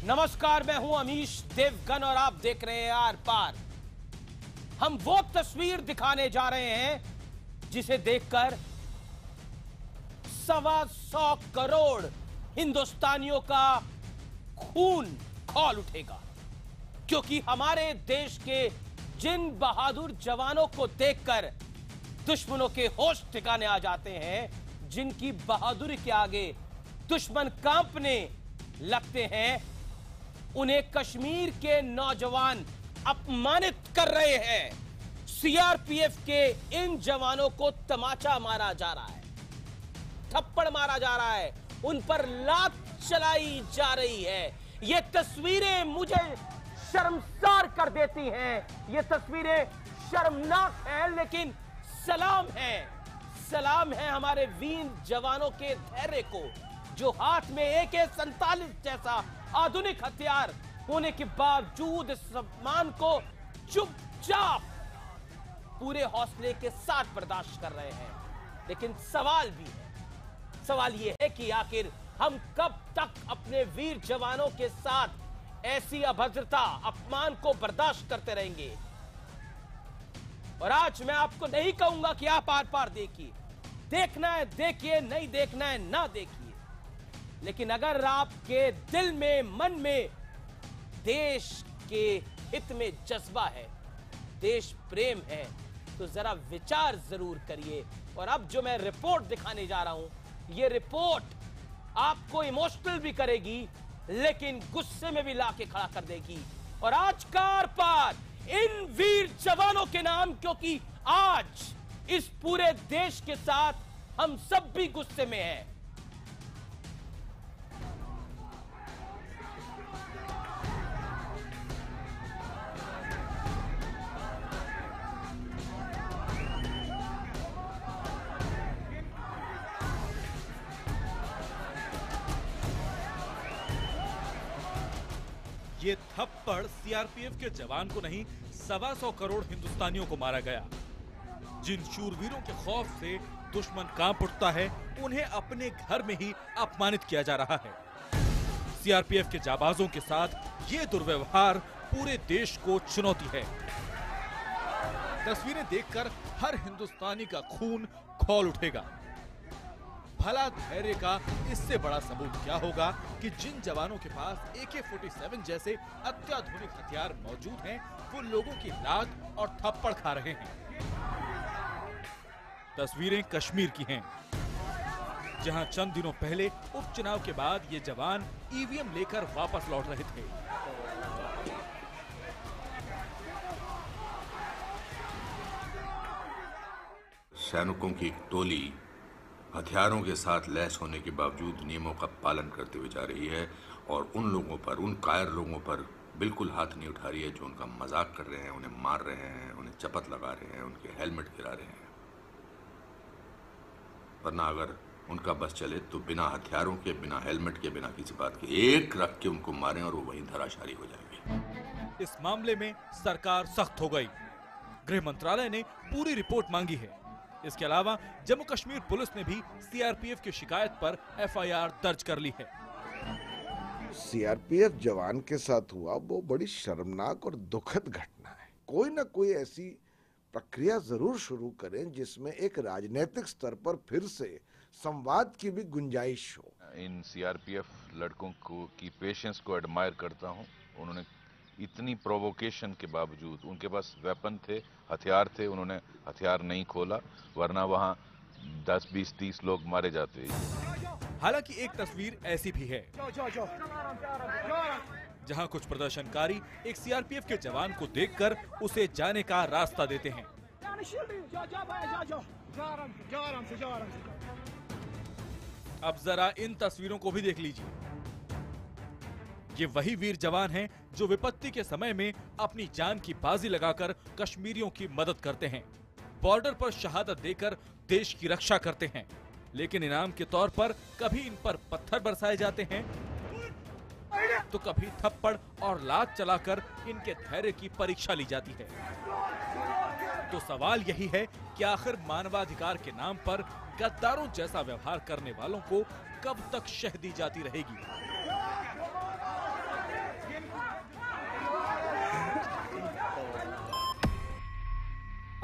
नमस्कार, मैं हूं अमीश देवगन और आप देख रहे हैं आर पार। हम वो तस्वीर दिखाने जा रहे हैं जिसे देखकर 125 करोड़ हिंदुस्तानियों का खून खौल उठेगा, क्योंकि हमारे देश के जिन बहादुर जवानों को देखकर दुश्मनों के होश ठिकाने आ जाते हैं, जिनकी बहादुरी के आगे दुश्मन कांपने लगते हैं, उन्हें कश्मीर के नौजवान अपमानित कर रहे हैं। सीआरपीएफ के इन जवानों को तमाचा मारा जा रहा है, थप्पड़ मारा जा रहा है, उन पर लात चलाई जा रही है। ये तस्वीरें मुझे शर्मसार कर देती हैं। ये तस्वीरें शर्मनाक हैं, लेकिन सलाम है, सलाम है हमारे वीर जवानों के धैर्य को, जो हाथ में AK-47 जैसा आधुनिक हथियार होने के बावजूद इस सम्मान को चुपचाप पूरे हौसले के साथ बर्दाश्त कर रहे हैं। लेकिन सवाल भी है, सवाल यह है कि आखिर हम कब तक अपने वीर जवानों के साथ ऐसी अभद्रता, अपमान को बर्दाश्त करते रहेंगे। और आज मैं आपको नहीं कहूंगा कि आप आर पार देखिए, देखना है देखिए, नहीं देखना है ना देखिए, लेकिन अगर आपके दिल में, मन में देश के हित में जज्बा है, देश प्रेम है, तो जरा विचार जरूर करिए। और अब जो मैं रिपोर्ट दिखाने जा रहा हूं, ये रिपोर्ट आपको इमोशनल भी करेगी, लेकिन गुस्से में भी लाके खड़ा कर देगी। और आज का आर पार इन वीर जवानों के नाम, क्योंकि आज इस पूरे देश के साथ हम सब भी गुस्से में हैं। ये थप्पड़ सीआरपीएफ के जवान को नहीं, 125 करोड़ हिंदुस्तानियों को मारा गया। जिन शूरवीरों के खौफ से दुश्मन कांप उठता है, उन्हें अपने घर में ही अपमानित किया जा रहा है। सीआरपीएफ के जाबाजों के साथ ये दुर्व्यवहार पूरे देश को चुनौती है। तस्वीरें देखकर हर हिंदुस्तानी का खून खौल उठेगा। भला धैर्य का इससे बड़ा सबूत क्या होगा कि जिन जवानों के पास AK-47 जैसे अत्याधुनिक हथियार मौजूद हैं, वो लोगों की लात और थप्पड़ खा रहे हैं। तस्वीरें कश्मीर की हैं, जहां चंद दिनों पहले उपचुनाव के बाद ये जवान EVM लेकर वापस लौट रहे थे। सैनिकों की टोली हथियारों के साथ लैस होने के बावजूद नियमों का पालन करते हुए जा रही है, और उन लोगों पर, उन कायर लोगों पर बिल्कुल हाथ नहीं उठा रही है जो उनका मजाक कर रहे हैं, उन्हें मार रहे हैं, उन्हें चपत लगा रहे हैं, उनके हेलमेट गिरा रहे हैं। वरना अगर उनका बस चले तो बिना हथियारों के, बिना हेलमेट के, बिना किसी बात के एक रख के उनको मारें और वो वहीं धराशायी हो जाएंगे। इस मामले में सरकार सख्त हो गई। गृह मंत्रालय ने पूरी रिपोर्ट मांगी है। इसके अलावा जम्मू कश्मीर पुलिस ने भी सीआरपीएफ की शिकायत पर FIR दर्ज कर ली है। सीआरपीएफ जवान के साथ हुआ वो बड़ी शर्मनाक और दुखद घटना है। कोई ना कोई ऐसी प्रक्रिया जरूर शुरू करें जिसमें एक राजनीतिक स्तर पर फिर से संवाद की भी गुंजाइश हो। इन सीआरपीएफ लड़कों को की पेशेंस को एडमायर करता हूं। उन्होंने इतनी प्रोवोकेशन के बावजूद, उनके पास वेपन थे, हथियार थे, उन्होंने हथियार नहीं खोला, वरना वहां 10, 20, 30 लोग मारे जाते। हालांकि एक तस्वीर ऐसी भी है जहां कुछ प्रदर्शनकारी एक सीआरपीएफ के जवान को देखकर उसे जाने का रास्ता देते हैं। अब जरा इन तस्वीरों को भी देख लीजिए। ये वही वीर जवान हैं जो विपत्ति के समय में अपनी जान की बाजी लगाकर कश्मीरियों की मदद करते हैं, बॉर्डर पर शहादत देकर देश की रक्षा करते हैं। लेकिन इनाम के तौर पर कभी इन पर पत्थर बरसाए जाते हैं, तो कभी थप्पड़ और लात चलाकर इनके धैर्य की परीक्षा ली जाती है। तो सवाल यही है कि आखिर मानवाधिकार के नाम पर गद्दारों जैसा व्यवहार करने वालों को कब तक शह दी जाती रहेगी?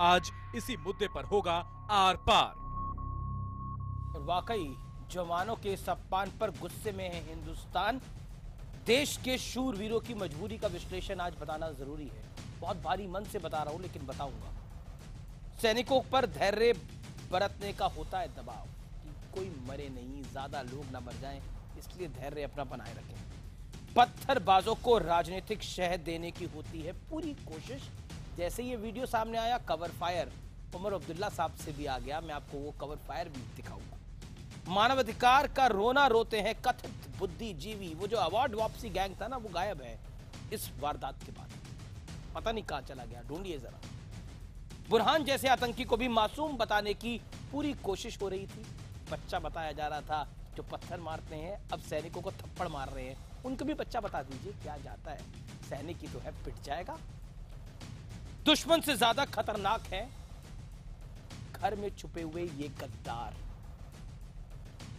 आज इसी मुद्दे पर होगा आर पार। और वाकई जवानों के इस अपमान पर गुस्से में है हिंदुस्तान। देश के शूरवीरों की मजबूरी का विश्लेषण आज बताना जरूरी है। बहुत भारी मन से बता रहा हूं, लेकिन बताऊंगा। सैनिकों पर धैर्य बरतने का होता है दबाव कि कोई मरे नहीं, ज्यादा लोग ना मर जाएं, इसलिए धैर्य अपना बनाए रखें। पत्थरबाजों को राजनीतिक शह देने की होती है पूरी कोशिश। जैसे ये वीडियो सामने आया, कवर फायर उमर अब्दुल्ला साहब से भी आ गया। मैं आपको वो कवर फायर भी दिखाऊंगा। मानवाधिकार का रोना रोते हैं कथित बुद्धिजीवी। वो जो अवार्ड वापसी गैंग था ना, वो गायब है इस वारदात के बाद। पता नहीं कहां चला गया, ढूंढिए जरा। बुरहान जैसे आतंकी को भी मासूम बताने की पूरी कोशिश हो रही थी। बच्चा बताया जा रहा था जो पत्थर मारते हैं, अब सैनिकों को थप्पड़ मार रहे हैं, उनको भी बच्चा बता दीजिए क्या जाता है। सैनिक ही तो है, पिट जाएगा। दुश्मन से ज्यादा खतरनाक है घर में छुपे हुए ये गद्दार,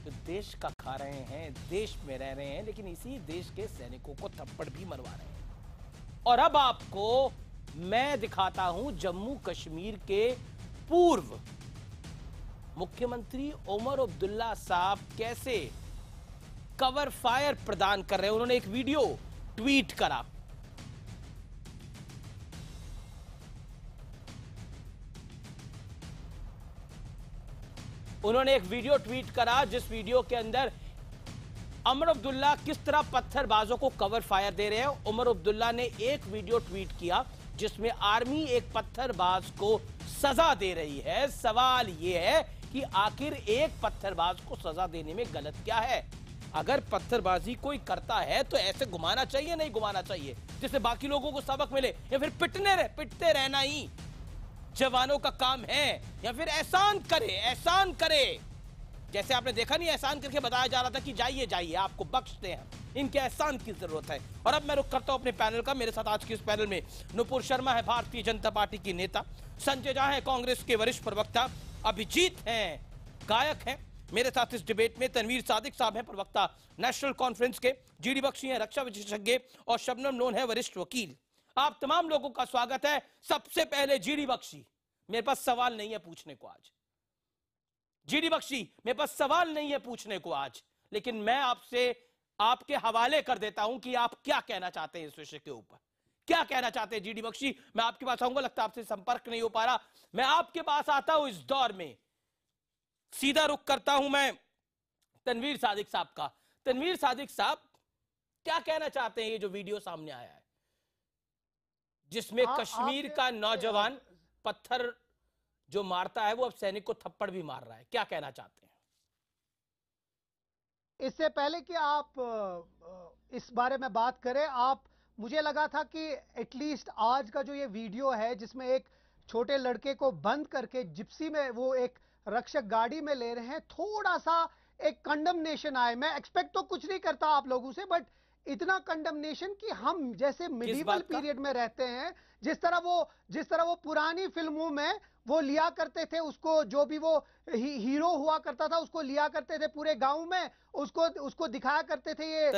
जो देश का खा रहे हैं, देश में रह रहे हैं, लेकिन इसी देश के सैनिकों को थप्पड़ भी मरवा रहे हैं। और अब आपको मैं दिखाता हूं जम्मू कश्मीर के पूर्व मुख्यमंत्री उमर अब्दुल्ला साहब कैसे कवर फायर प्रदान कर रहे हैं। उन्होंने एक वीडियो ट्वीट करा। जिस वीडियो के अंदर उमर अब्दुल्ला किस तरह पत्थरबाजों को कवर फायर दे रहे हैं। उमर अब्दुल्ला ने एक वीडियो ट्वीट किया जिसमें आर्मी एक पत्थरबाज को सजा दे रही है। सवाल यह है कि आखिर एक पत्थरबाज को सजा देने में गलत क्या है। अगर पत्थरबाजी कोई करता है तो ऐसे घुमाना चाहिए, नहीं घुमाना चाहिए, जिससे बाकी लोगों को सबक मिले, या फिर पिटते रहना ही जवानों का काम है, या फिर एहसान करे। जैसे आपने देखा नहीं, एहसान करके बताया जा रहा था कि जाइए आपको बख्शते हैं, इनके एहसान की जरूरत है। और अब मैं रुक करता हूं अपने पैनल का। मेरे साथ आज के इस पैनल में नुपुर शर्मा है, भारतीय जनता पार्टी की नेता, संजय झा है, कांग्रेस के वरिष्ठ प्रवक्ता, अभिजीत हैं, गायक हैं। मेरे साथ इस डिबेट में तनवीर सादिक साहब हैं, प्रवक्ता नेशनल कॉन्फ्रेंस के, जीडी बख्शी हैं, रक्षा विशेषज्ञ, और शबनम लोन है, वरिष्ठ वकील। आप तमाम लोगों का स्वागत है। सबसे पहले जीडी बख्शी, मेरे पास सवाल नहीं है पूछने को आज। जीडी बख्शी, मेरे पास सवाल नहीं है पूछने को आज, लेकिन मैं आपसे आपके हवाले कर देता हूं कि आप क्या कहना चाहते हैं इस विषय के ऊपर। क्या कहना चाहते हैं जीडी बख्शी? मैं आपके पास आऊंगा, लगता है आपसे संपर्क नहीं हो पा रहा। मैं आपके पास आता हूं इस दौर में। सीधा रुख करता हूं मैं तनवीर सादिक साहब का। तनवीर सादिक साहब, क्या कहना चाहते हैं ये जो वीडियो सामने आया है, जिसमें कश्मीर का नौजवान पत्थर जो मारता है वो अब सैनिक को थप्पड़ भी मार रहा है, क्या कहना चाहते हैं? इससे पहले कि आप इस बारे में बात करें, मुझे लगा था कि एटलीस्ट आज का जो ये वीडियो है जिसमें एक छोटे लड़के को बंद करके जिप्सी में वो एक रक्षक गाड़ी में ले रहे हैं, थोड़ा सा एक कंडमनेशन आए। मैं एक्सपेक्ट तो कुछ नहीं करता आप लोगों से, बट इतना कंडमनेशन कि हम जैसे मिडिवल पीरियड में रहते हैं, जिस तरह वो पुरानी फिल्मों में वो लिया करते थे, उसको जो भी वो हीरो हुआ करता था उसको लिया करते थे पूरे गांव में, उसको दिखाया करते थे ये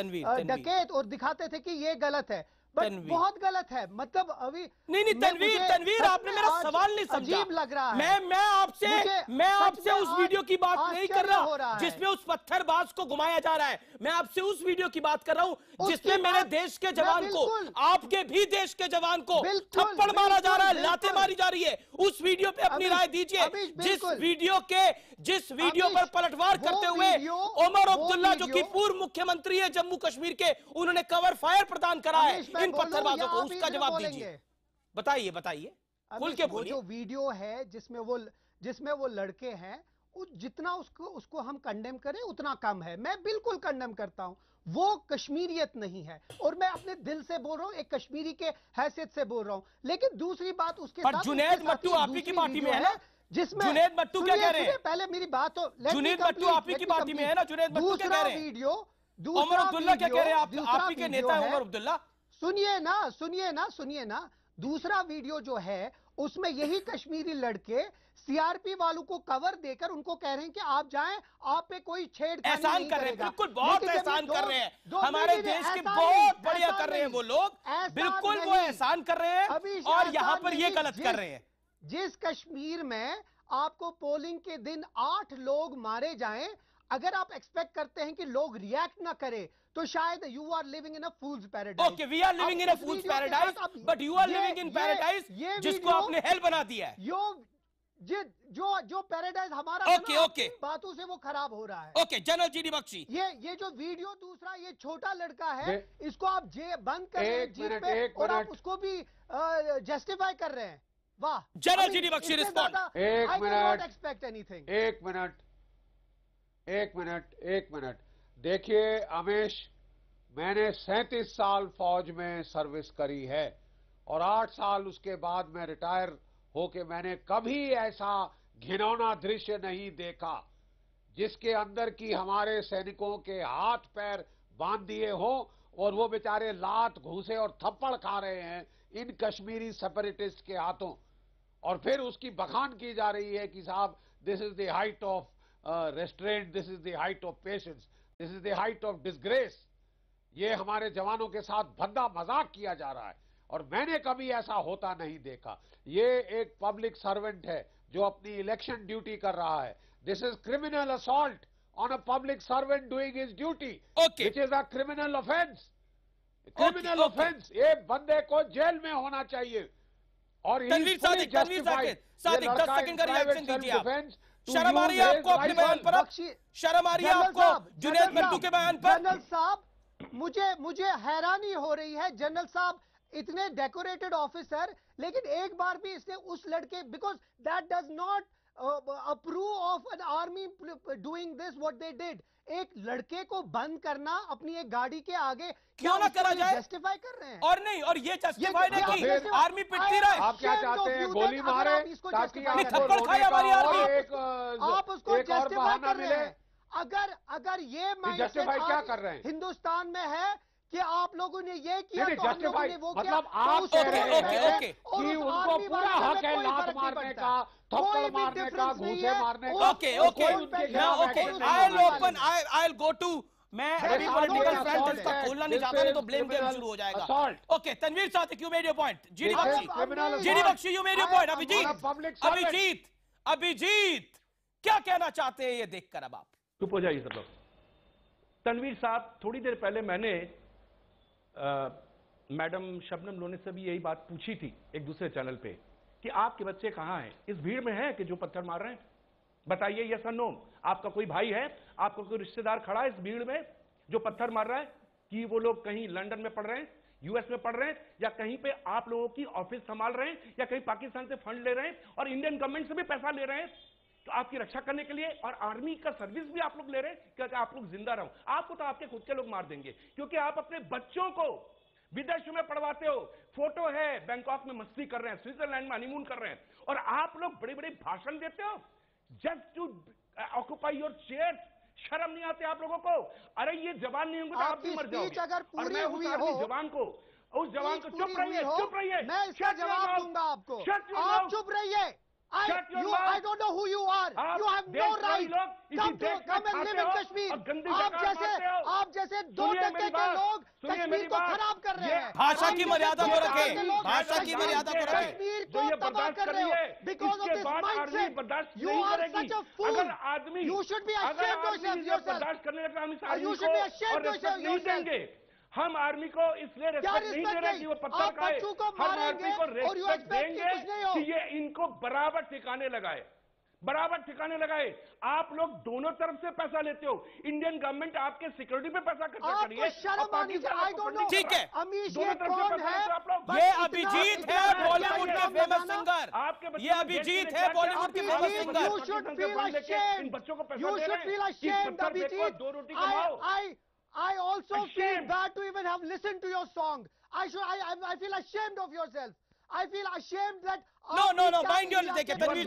डकैत, और दिखाते थे कि ये गलत है, बट बहुत गलत है। मतलब अभी नहीं तनवीर, आपने मेरा सवाल नहीं समझा। अजीब लग रहा है। मैं आपसे उस वीडियो की बात नहीं कर रहा जिसमें उस पत्थरबाज को घुमाया जा रहा है। मैं आपसे उस वीडियो की बात कर रहा हूं जिसमें मेरे देश के जवान को, आपके भी देश के जवान को थप्पड़ मारा जा रहा है, लातें मारी जा रही है। उस वीडियो पे अपनी राय दीजिए। जिस वीडियो पर पलटवार करते हुए उमर अब्दुल्ला, जो कि पूर्व मुख्यमंत्री है जम्मू कश्मीर के, उन्होंने कवर फायर प्रदान करा है इन पत्थरबाजों को, उसका जवाब दीजिए। बताइए खुल के बोलिए। जो वीडियो है जिसमें वो लड़के हैं, जितना उसको हम कंडेम करें उतना कम है। मैं बिल्कुल कंडेम करता हूं, वो कश्मीरियत नहीं है, और मैं अपने दिल से बोल रहा हूं, एक कश्मीरी के हैसियत से बोल रहा हूं। लेकिन दूसरी बात उसके साथ, जुनैद मट्टू आप ही की पार्टी में है ना, जिसमें जुनैद मट्टू क्या कह रहे हैं? पहले मेरी बात तो, जुनैद मट्टू आप ही की पार्टी में है ना, जुनैद मट्टू क्या कह रहे हैं? वीडियो उमर अब्दुल्ला क्या कह रहे हैं? आप ही के नेता है उमर अब्दुल्ला। सुनिए ना, दूसरा वीडियो जो है उसमें यही कश्मीरी लड़के सीआरपी वालों को कवर देकर उनको कह रहे हैं कि आप जाएं, आप पे कोई छेड़खानी एहसान नहीं कर रहे हैं, करेगा। बिल्कुल बहुत एहसान कर रहे हैं, हमारे देश के बहुत बढ़िया कर रहे हैं वो लोग, बिल्कुल वो एहसान कर रहे हैं, और यहाँ पर ये गलत कर रहे हैं। जिस कश्मीर में आपको पोलिंग के दिन 8 लोग मारे जाएं, अगर आप एक्सपेक्ट करते हैं कि लोग रिएक्ट ना करें, तो शायद you are living in a fool's paradise. Okay, we are living in a fool's paradise, but you are living in paradise जिसको आपने हेल बना दिया है। जो पैराडाइज हमारा ओके, ओके, बातों से वो खराब हो रहा है। ओके, जनरल जीडी बख्शी, ये जो वीडियो दूसरा, ये छोटा लड़का है, इसको आप बंद कर रहे हैं जीप पे, और आप उसको भी जस्टिफाई कर रहे हैं। वाह, जनरल जीडी बख्शी रिस्पॉन्ड। एक मिनट देखिए अमेश, मैंने 37 साल फौज में सर्विस करी है और 8 साल उसके बाद मैं रिटायर होके मैंने कभी ऐसा घिनौना दृश्य नहीं देखा जिसके अंदर की हमारे सैनिकों के हाथ पैर बांध दिए हो और वो बेचारे लात घूसे और थप्पड़ खा रहे हैं इन कश्मीरी सेपरेटिस्ट के हाथों, और फिर उसकी बखान की जा रही है कि साहब this is the height of restaurant, this is the height of patience, this is the height of disgrace. ये हमारे जवानों के साथ भद्दा मजाक किया जा रहा है और मैंने कभी ऐसा होता नहीं देखा। ये एक पब्लिक सर्वेंट है जो अपनी इलेक्शन ड्यूटी कर रहा है। This is criminal assault on a public servant doing his duty, which is a criminal offence. Criminal offence, ये बंदे को जेल में होना चाहिए। और तनवीर सादिक 10 सेकंड का रिएक्शन दीजिए आप। शर्म आ रही है आपको अपने बयान पर? शर्म आ रही है आपको जुनैद मट्टू के बयान पर? जनरल साहब, मुझे हैरानी हो रही है। जनरल साहब इतने डेकोरेटेड ऑफिसर, लेकिन एक बार भी इसने उस लड़के, because that does not approve of an army doing this what they did. एक लड़के को बंद करना अपनी एक गाड़ी के आगे क्यों ना करा जाए? जस्टिफाई कर रहे हैं और नहीं, और ये जस्टिफाइड है कि आर्मी पिटती रहे। आप क्या चाहते हैं, गोली मारे ताकि थप्पड़ खाए हमारी आर्मी? आप उसको जस्टिफाई कर रहे हैं। अगर ये जस्टिफाई क्या कर रहे हैं हिंदुस्तान में है कि आप लोगों ने ये किया तो हम लोगों ने वो किया, मतलब आप कह रहे हैं कि उनको पूरा हक है लात मारने का, थप्पड़ मारने का, घूंसे मारने का। I'll go to, मैं अभी पॉलिटिकल फ्रंट इसका खोलना नहीं चाहता, नहीं तो ब्लेम गेम शुरू हो जाएगा। Okay, Tanveer Sadiq, you made your point. GD Bakshi, you made your point. Abhijit क्या कहना चाहते हैं ये देखकर अब आप? चुप हो जाइए सब लोग। तनवीर साहब, थोड़ी देर पहले मैंने मैडम शबनम लोने से भी यही बात पूछी थी एक दूसरे चैनल पे कि आपके बच्चे कहां हैं, इस भीड़ में हैं कि जो पत्थर मार रहे हैं? बताइए यस और नो। आपका कोई भाई है, आपका कोई रिश्तेदार खड़ा है इस भीड़ में जो पत्थर मार रहा है? कि वो लोग कहीं लंदन में पढ़ रहे हैं, यूएस में पढ़ रहे हैं, या कहीं पे आप लोगों की ऑफिस संभाल रहे हैं, या कहीं पाकिस्तान से फंड ले रहे हैं और इंडियन गवर्नमेंट से भी पैसा ले रहे हैं तो आपकी रक्षा करने के लिए, और आर्मी का सर्विस भी आप लोग ले रहे हैं क्या आप लोग जिंदा रहो? आपको तो आपके खुद के लोग मार देंगे, क्योंकि आप अपने बच्चों को विदेशों में पढ़वाते हो। फोटो है बैंकॉक में मस्ती कर रहे हैं, स्विट्जरलैंड में हनीमून कर रहे हैं, और आप लोग बड़े बड़े भाषण देते हो just to occupy your chair. शर्म नहीं आते आप लोगों को? अरे ये जवान नहीं होंगे तो आप भी मर जाओगे। और मैं उस आर्मी जवान को, उस जवान को, चुप रहिए, मैं इसका जवाब दूंगा आपको। आप चुप रहिए। I don't know who you are. You have no right. Come and live in Kashmir. आप जैसे 2 टके के लोग कश्मीर को खराब कर रहे हैं। भाषा की मर्यादा को रखें, भाषा की मर्यादा को रखें। कश्मीर को तबाह कर रहे हो because of this mindset. You are such a fool. You should be ashamed of yourself. You should be ashamed of yourself. हम आर्मी को इसलिए रेस्पेक्ट नहीं दे रहे कि वो पत्थर खाए, हम आर्मी को रेस्पेक्ट देंगे कि ये इनको बराबर ठिकाने लगाए, बराबर ठिकाने लगाए। आप लोग दोनों तरफ से पैसा लेते हो। इंडियन गवर्नमेंट आपके सिक्योरिटी पे पैसा खर्च कर रही है, ठीक है। अमीश, ये कौन है? ये अभिजीत है, बॉलीवुड के फेमस सिंगर। आपके ये अभिजीत है, बॉलीवुड के famous singer. You should feel ashamed. इन बच्चों को पैसा You should feel ashamed, Abhijit. 2 रोटी कमाओ। I also feel bad to even have listened to your song. I feel ashamed of yourself. I feel ashamed that. No. Mind your देखिए, Tanveer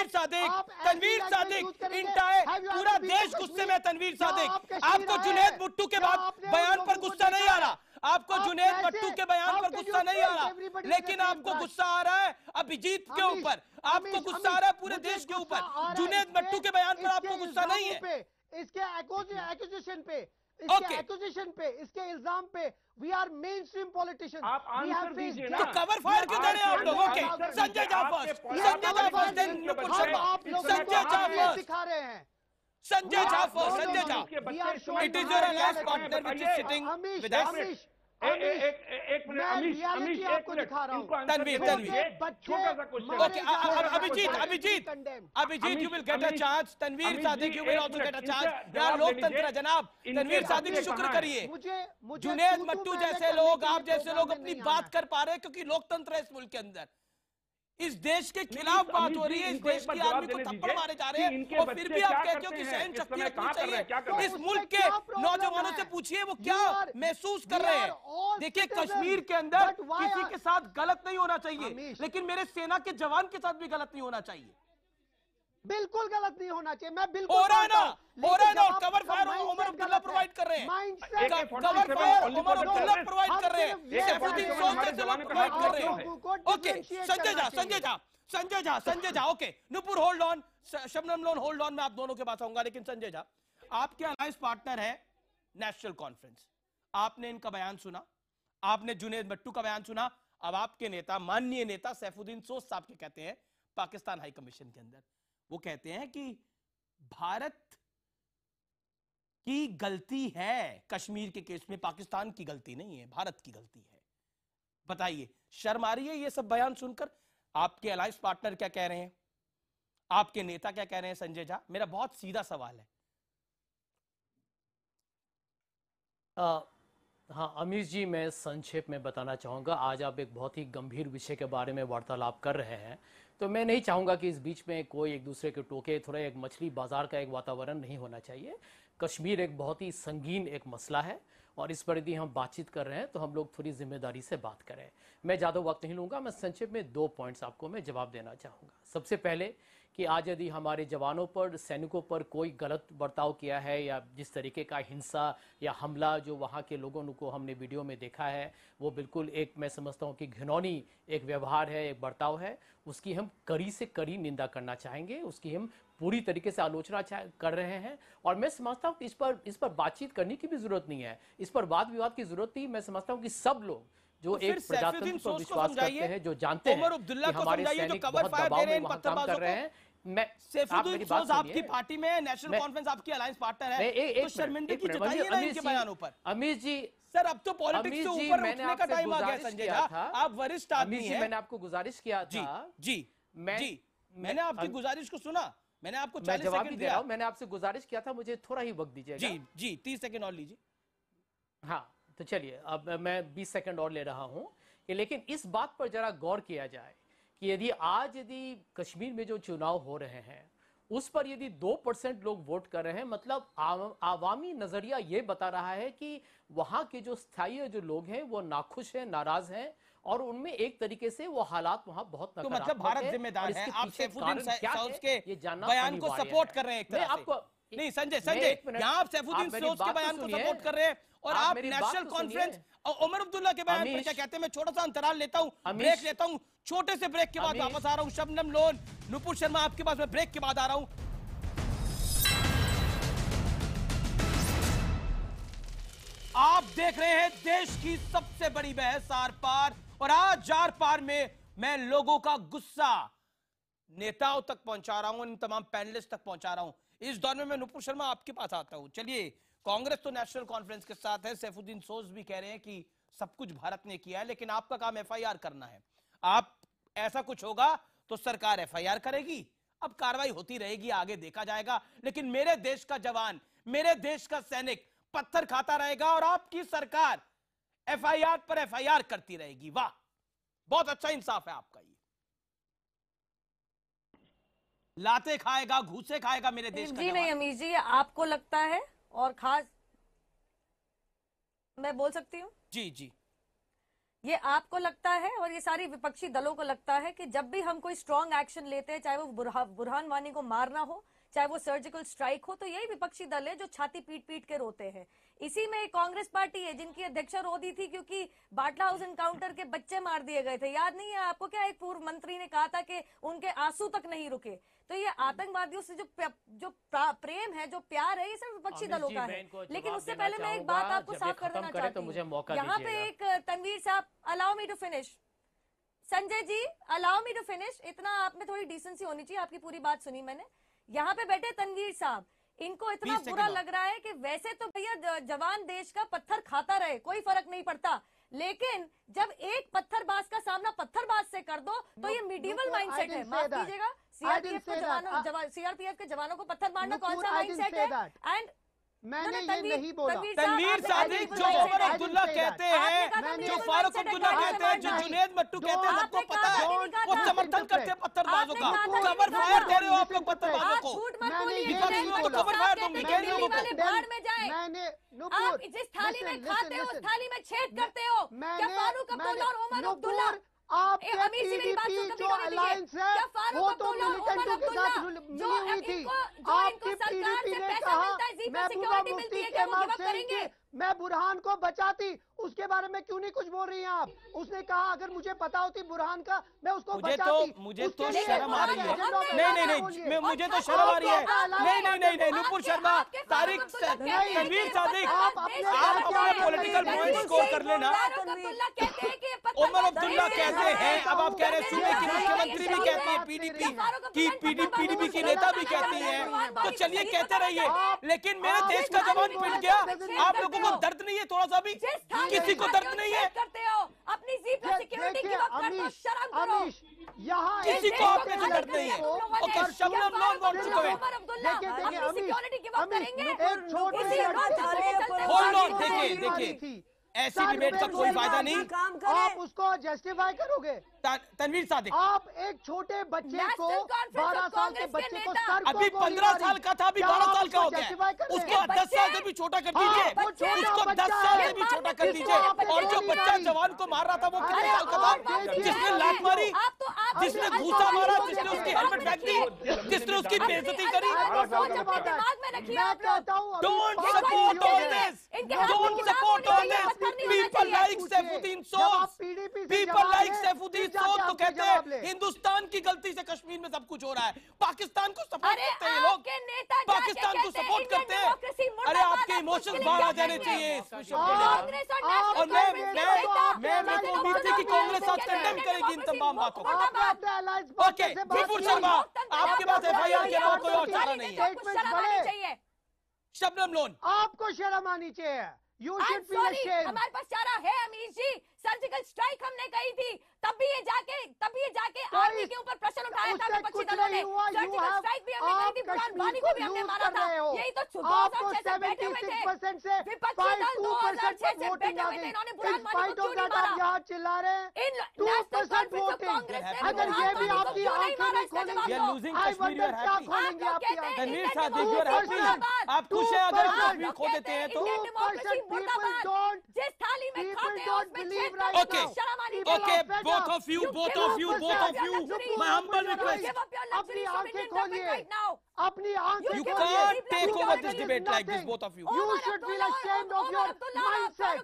Sadiq, entire पूरा देश गुस्से में। तनवीर सादिक, आपको जुनैद भुट्टो के बाद बयान पर गुस्सा नहीं आ रहा, आपको जुनैद भुट्टो के बयान पर गुस्सा नहीं आ रहा, लेकिन आपको गुस्सा आ रहा है अभिजीत के ऊपर, आपको गुस्सा आ रहा है पूरे देश के ऊपर। जुनैद भुट्टो के बयान पर आपको गुस्सा नहीं है। इसके एक्यूजेशन पे इसके एक्विजिशन पे, इसके इल्जाम पे we are mainstream politicians. आप आंसर दीजिए ना। तो कवर फायर क्यों दे रहे हैं आप लोग? Okay, Sanjay Jha first, Sanjay Jha first, then Nupur Sharma. आप लोग संजय झा फर्स्ट, सिखा रहे हैं। Sanjay Jha first, Sanjay Jha. It is your alliance partner which is sitting with us. एक मिनट अमीश, आपको दिखा रहा हूँ। तनवीर, छोटा सा question. Okay, Abhijit, you will get a chance. Tanveer Sadiq, you will also get a chance. यार लोकतंत्र है जनाब। तनवीर सादिक शुक्र करिए, जुनैद मट्टू जैसे लोग, आप जैसे लोग अपनी बात कर पा रहे हैं, क्योंकि लोकतंत्र है इस मुल्क के अंदर। इस देश के खिलाफ बात हो रही है, इस देश की आर्मी को थप्पड़ मारे जा रहे हैं, और फिर भी आप कहते हो कि सहन शक्ति रखनी चाहिए। इस मुल्क के नौजवानों से पूछिए वो क्या महसूस कर रहे हैं। देखिए, कश्मीर के अंदर किसी के साथ गलत नहीं होना चाहिए, लेकिन मेरे सेना के जवान के साथ भी गलत नहीं होना चाहिए। बिल्कुल गलत नहीं होना चाहिए, मैं बिल्कुल हो रहा है ना, हो रहा है ना। Cover fire Omar Abdullah provide कर रहे हैं, cover fire Omar Abdullah provide कर रहे हैं, सैफुद्दीन सोज जैसे लोग प्रोवाइड कर रहे हैं। Okay, Sanjay Jha, okay, Nupur hold on, Shabnam Lone hold on, मैं आप दोनों के पास आऊंगा। लेकिन संजय झा, आपके अलायंस पार्टनर है नेशनल कॉन्फ्रेंस, आपने इनका बयान सुना, आपने जुनैद मट्टू का बयान सुना। अब आपके नेता, माननीय नेता सैफुद्दीन सोज साहब के कहते हैं पाकिस्तान हाई कमीशन के अंदर, वो कहते हैं कि भारत की गलती है कश्मीर के केस में, पाकिस्तान की गलती नहीं है, भारत की गलती है। बताइए, शर्म आ रही है ये सब बयान सुनकर? आपके अलायंस पार्टनर क्या कह रहे हैं, आपके नेता क्या कह रहे हैं? संजय झा, मेरा बहुत सीधा सवाल है। हाँ अमीश जी, मैं संक्षेप में बताना चाहूँगा। आज आप एक बहुत ही गंभीर विषय के बारे में वार्तालाप कर रहे हैं, तो मैं नहीं चाहूँगा कि इस बीच में कोई एक दूसरे के टोके। थोड़ा एक मछली बाजार का एक वातावरण नहीं होना चाहिए। कश्मीर एक बहुत ही संगीन एक मसला है, और इस पर यदि हम बातचीत कर रहे हैं तो हम लोग थोड़ी जिम्मेदारी से बात करें। मैं ज़्यादा वक्त नहीं लूँगा, मैं संक्षेप में 2 पॉइंट्स आपको मैं जवाब देना चाहूँगा। सबसे पहले कि आज यदि हमारे जवानों पर, सैनिकों पर कोई गलत बर्ताव किया है, या जिस तरीके का हिंसा या हमला जो वहाँ के लोगों को हमने वीडियो में देखा है, वो बिल्कुल एक, मैं समझता हूँ कि घिनौनी एक व्यवहार है, एक बर्ताव है, उसकी हम कड़ी से कड़ी निंदा करना चाहेंगे, उसकी हम पूरी तरीके से आलोचना कर रहे हैं। और मैं समझता हूँ कि इस पर बातचीत करने की भी जरूरत नहीं है, इस पर वाद विवाद की जरूरत नहीं। मैं समझता हूँ कि सब लोग जो तो एक प्रजातंत्र पर विश्वास करते हैं, जो जानते हैं कि हमारे सैनिक बहुत दबाव में वहाँ काम कर रहे हैं। मैं सैफुद्दीन सोज आपकी पार्टी में, नेशनल कॉन्फ्रेंस आपकी अलायंस पार्टनर है, तो शर्मिंदगी जताइए ना इनके बयानों पर। अमीश जी, सर अब तो पॉलिटिक्स से ऊपर उठने का टाइम आ गया संजय झा, आप वरिष्ठ आदमी हैं। मैंने आपको गुजारिश किया था, मैंने आपकी गुजारिश को सुना, मैंने आपको 40 सेकंड दिया। मैंने आपसे गुजारिश किया था, मुझे थोड़ा ही वक्त दीजिएगा। जी 30 सेकंड और लीजिए। हाँ तो चलिए, अब मैं 20 सेकंड और ले रहा हूं कि, लेकिन इस बात पर जरा गौर किया जाए कि यदि कश्मीर में जो चुनाव हो रहे हैं उस पर यदि 2% लोग वोट कर रहे हैं, मतलब आवामी नजरिया ये बता रहा है कि वहां के जो स्थायी जो लोग हैं वो नाखुश हैं, नाराज हैं, और उनमें एक तरीके से वो हालात वहां बहुत तो मतलब भारत जिम्मेदार है। आप सैफुद्दीन सोज के बयान को सपोर्ट कर रहे हैं एक तरह से। नहीं संजय, यहाँ आप सैफुद्दीन सोज के बयान को सपोर्ट कर रहे हैं, और आप नेशनल कॉन्फ्रेंस और उमर अब्दुल्ला के बयान पर क्या कहते हैं? मैं छोटा सा अंतराल लेता हूँ, ब्रेक लेता हूँ, छोटे से ब्रेक के बाद वापस आ रहा हूँ। शबनम लोन, नुपुर शर्मा, आपके पास मैं ब्रेक के बाद आ रहा हूँ। आप देख रहे हैं देश की सबसे बड़ी बहस आर पार, और आज आर पार में मैं लोगों का गुस्सा नेताओं तक पहुंचा रहा हूं, इन तमाम पैनलिस्ट तक पहुंचा रहा हूं। इस दौर में मैं नुपुर शर्मा आपके पास आता हूं। चलिए, कांग्रेस तो नेशनल कॉन्फ्रेंस के साथ है, सैफुद्दीन सोज भी कह रहे हैं कि सब कुछ भारत ने किया है, लेकिन आपका काम एफआईआर करना है। आप ऐसा कुछ होगा तो सरकार एफआईआर करेगी, अब कार्रवाई होती रहेगी, आगे देखा जाएगा। लेकिन मेरे देश का जवान, मेरे देश का सैनिक पत्थर खाता रहेगा और आपकी सरकार एफआईआर पर एफआईआर करती रहेगी। वाह, बहुत अच्छा इंसाफ है आपका। ये लाते खाएगा, घूसे खाएगा मेरे देश का जी नहीं अमीश जी, आपको लगता है, और खास मैं बोल सकती हूँ? जी ये आपको लगता है और ये सारी विपक्षी दलों को लगता है कि जब भी हम कोई स्ट्रॉन्ग एक्शन लेते हैं, चाहे वो बुरहान वानी को मारना हो, चाहे वो सर्जिकल स्ट्राइक हो, तो यही विपक्षी दल है जो छाती पीट पीट के रोते हैं। इसी में एक कांग्रेस पार्टी है जिनकी अध्यक्षा रोदी थी क्योंकि बाटला हाउस एनकाउंटर के बच्चे मार दिए गए थे। याद नहीं है आपको क्या? एक पूर्व मंत्री ने कहा था कि उनके आंसू तक नहीं रुके। तो ये आतंकवादियों से जो प्रेम है, जो प्यार है, ये सिर्फ विपक्षी दलों का है। लेकिन उससे पहले मैं एक बात आपको साफ कर देना चाहती हूँ। यहाँ पे एक Tanveer sahab, allow me to finish. Sanjay ji, allow me to finish. इतना आप में थोड़ी डिसेंसी होनी चाहिए। आपकी पूरी बात सुनी मैंने। यहाँ पे बैठे तनवीर साहब, इनको इतना बुरा लग रहा है कि वैसे तो भैया जवान देश का पत्थर खाता रहे, कोई फर्क नहीं पड़ता, लेकिन जब एक पत्थरबाज का सामना पत्थरबाज से कर दो तो ये मिडिवल माइंडसेट है। माफ कीजिएगा, सीआरपीएफ के जवानों को पत्थर मारना कौन सा माइंडसेट है? एंड मैंने ये नहीं बोला। तनवीर सादिक, जो उमर अब्दुल्ला कहते हैं, जो फारूक अब्दुल्ला कहते हैं, जो जुनैद मट्टू कहते हैं, सबको पता है वो समर्थन करते हैं पत्थरबाजों का। कवर फायर दे रहे हो आप लोग पत्थरबाजों को। तो कवर फायर दूंगी कह रही हो। आप जिस थाली में खाते हो उस थाली में छेद करते हो। क्या फारूक अब्दुल्ला और उमर अब्दुल्ला, आपके पीडीपी जो अलायंस है वो तो मिलिटेंटों के साथ मिली हुई थी। आपकी पीडीपी ने कहा महबूबा मुफ्ती के मांग से मैं बुरहान को बचाती, उसके बारे में क्यों नहीं कुछ बोल रही हैं आप? उसने कहा अगर मुझे पता होती बुरहान का मैं उसको बचाती। मुझे तो शर्म आ रही है। नहीं, मुझे तो शर्म आ रही है। नहीं, नुपुर शर्मा, तारिक, तनवीर सादिक, आप अपना पॉलिटिकल पॉइंट स्कोर कर लेना। उमर अब्दुल्ला कहते हैं, अब आप कह रहे हैं सूबे की मुख्यमंत्री भी कहती है, पीडीपी की नेता भी कहती है, तो चलिए कहते रहिए। लेकिन मेरे देश का जवान पिट गया, आप लोगों को दर्द नहीं है थोड़ा सा भी? किसी को दर्द नहीं है? करते हो अपनी सिक्योरिटी की बात करते हो, शर्म करो। यहाँ किसी को आप में दर्द नहीं है। ओके, शबनम लोन बोल चुके हैं। देखिए, ऐसी डिबेट का कोई फायदा नहीं। आप उसको जस्टिफाई करोगे? तनवीर सादिक, आप एक छोटे बच्चे को 12 साल के बच्चे को सर को अभी 15 साल का था, अभी 12 साल का हो गया। उसको 10 साल से भी छोटा कर दीजिए। उसको 10 साल से भी छोटा कर दीजिए। और जो बच्चा जवान को मार रहा था वो कितने साल का था? जिसने लात मारी, जिसने घूसा मारा, जिसने उसकी हेलमेट फेंक दी, जिसने उसकी बेइज्जती करी। Don't support all this, don't support all this. People like Saifuddin Soz, people like Saifuddin Soz तो कहते हैं हिंदुस्तान की गलती से कश्मीर में सब कुछ हो रहा है। पाकिस्तान को सपोर्ट करते हैं लोग, पाकिस्तान को सपोर्ट करते हैं। अरे आपके इमोशंस बाहर आ जाने चाहिए। और मैं तो उम्मीद थी कि कांग्रेस आज कंडेम करेगी इन तमाम बातों को। ओके, नुपुर शर्मा, आपके पास एफआईआर के अलावा कोई और चारा नहीं है। शबनम लोन, आपको शर्म आनी चाहिए। हमारे पास चारा है अमीर जी। सर्जिकल स्ट्राइक हमने कही थी, तब भी ये जाके आर्मी के ऊपर प्रश्न उठाया था विपक्षी दलों ने। सर्जिकल स्ट्राइक भी हमने कही थी, बुरहान वानी को भी हमने मारा था। यही तो 2006 से बैठे हुए थे विपक्षी दल, 2006 से बैठे हुए थे। इन्होंने बुरहान वानी को क्यों नहीं मारा? चिल्ला रहे हैं 2% वोटिंग। अगर ये भी आपकी आंखें नहीं खोलेंगी, आई वंडर क्या खोलेंगी आपकी आंखें? Tanveer Sadiq, you are happy? आप खुश हैं अगर हम कश्मीर खो देते हैं तो? जिस थाली में खाते हो उसमें Okay, both of you, my humble request. अपनी आंखें खोलिए, अपनी आंखें You can't take over this debate like this, both of you. You should feel ashamed of your mindset.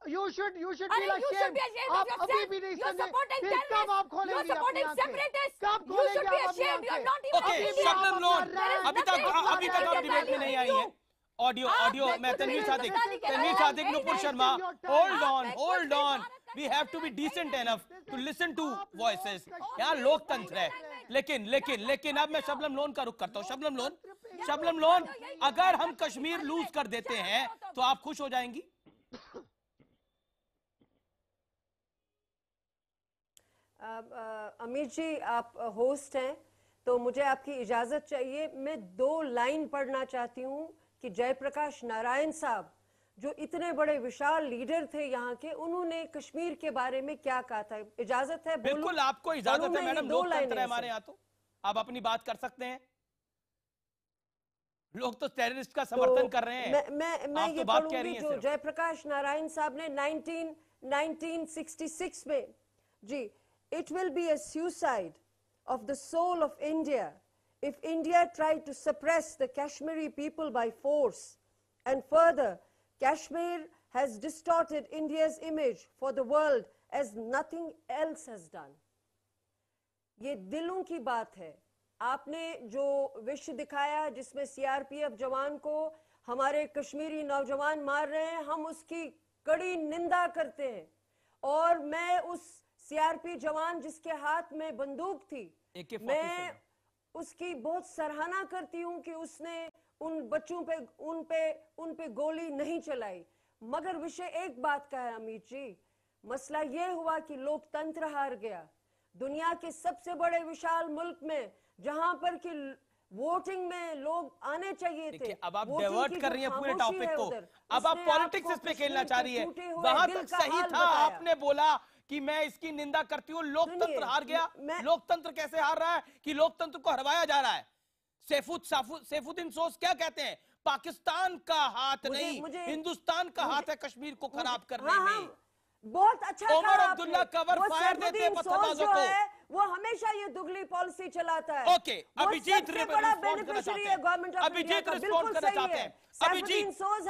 You should feel ashamed. आप अभी भी नहीं समझे, फिर कब आप खोलेंगे अपनी आंखें? कब खोलेंगे आप अपनी आंखें? Okay, शबनम लोन, अभी तक आप डिबेट में नहीं आई है। ऑडियो मैं Tanveer Sadiq, Nupur Sharma, hold on, we have to be decent enough to listen to voices. यहाँ लोकतंत्र है। लेकिन अब मैं शबनम लोन का रुख करता हूँ। शबनम लोन, अगर हम कश्मीर लूज कर देते हैं तो आप खुश हो जाएंगी? अमीर जी, आप होस्ट हैं तो मुझे आपकी इजाजत चाहिए। मैं 2 लाइन पढ़ना चाहती हूँ कि जयप्रकाश नारायण साहब जो इतने बड़े विशाल लीडर थे यहाँ के, उन्होंने कश्मीर के बारे में क्या कहा था। इजाजत है? बिल्कुल, आपको इजाजत है मैडम, लोकतंत्र है हमारे यहाँ, तो आप अपनी बात कर सकते हैं। लोग तो टेररिस्ट का समर्थन कर रहे हैं। मैं ये पढ़ूंगी जो जयप्रकाश नारायण साहब ने 1966 में, जी, it will be a suicide of the soul of India if India tried to suppress the Kashmiri people by force. And further, Kashmir has distorted India's image for the world as nothing else has done. ये दिलों की बात है। आपने जो विश्व दिखाया जिसमें सीआरपीएफ जवान को हमारे कश्मीरी नौजवान मार रहे हैं, हम उसकी कड़ी निंदा करते हैं। और मैं उस सीआरपी जवान जिसके हाथ में बंदूक थी, मैं उसकी बहुत सराहना करती हूं कि उसने उन बच्चों पे उन पे गोली नहीं चलाई। मगर विषय एक बात का है अमित जी, मसला यह हुआ कि लोकतंत्र हार गया। दुनिया के सबसे बड़े विशाल मुल्क में जहां पर कि वोटिंग में लोग आने चाहिए थे, अब आप डाइवर्ट कर रही हैं पूरे टॉपिक को। अब आप पॉलिटिक्स इस पे खेलना चाह रही है। वहां तक सही था, आपने बोला कि मैं इसकी निंदा करती हूँ, लोकतंत्र हार गया। लोकतंत्र कैसे हार रहा है कि लोकतंत्र को हरवाया जा रहा है? सैफुद्दीन सोज क्या कहते हैं? पाकिस्तान का हाथ नहीं, हिंदुस्तान का हाथ है कश्मीर को खराब करने में। बहुत अच्छा उमर अब्दुल्ला कवर फायर देते हैं पत्थरबाजों को। वो हमेशा ये दुगली पॉलिसी चलाता है। ओके, अभिजीत रिस्पॉन्ड करना चाहते हैं। अभिजीत रिस्पॉन्ड करना चाहते हैं।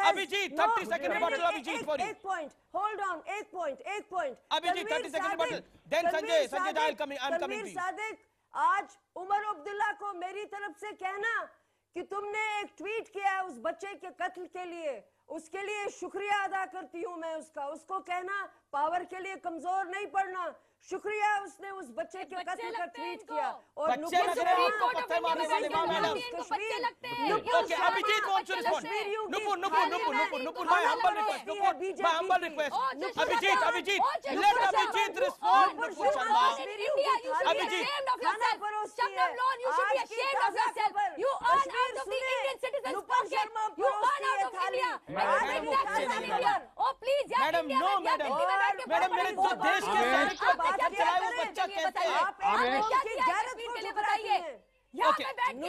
Abhijeet 30 second rebuttal. Abhijeet for एक पॉइंट, होल्ड ऑन, एक पॉइंट। Abhijeet 30 second rebuttal. Then Sanjay I am coming to Sadiq, आज उमर अब्दुल्ला को मेरी तरफ से कहना कि तुमने एक ट्वीट किया उस बच्चे के कत्ल के लिए, उसके लिए शुक्रिया अदा करती हूं मैं उसका। उसको कहना पावर के लिए कमजोर नहीं पड़ना, शुक्रिया उसने उस बच्चे के कत्ल का ट्वीट किया। और मैडम मेरे जो देश के सैनिक को चलाए वो बच्चा कैसे है?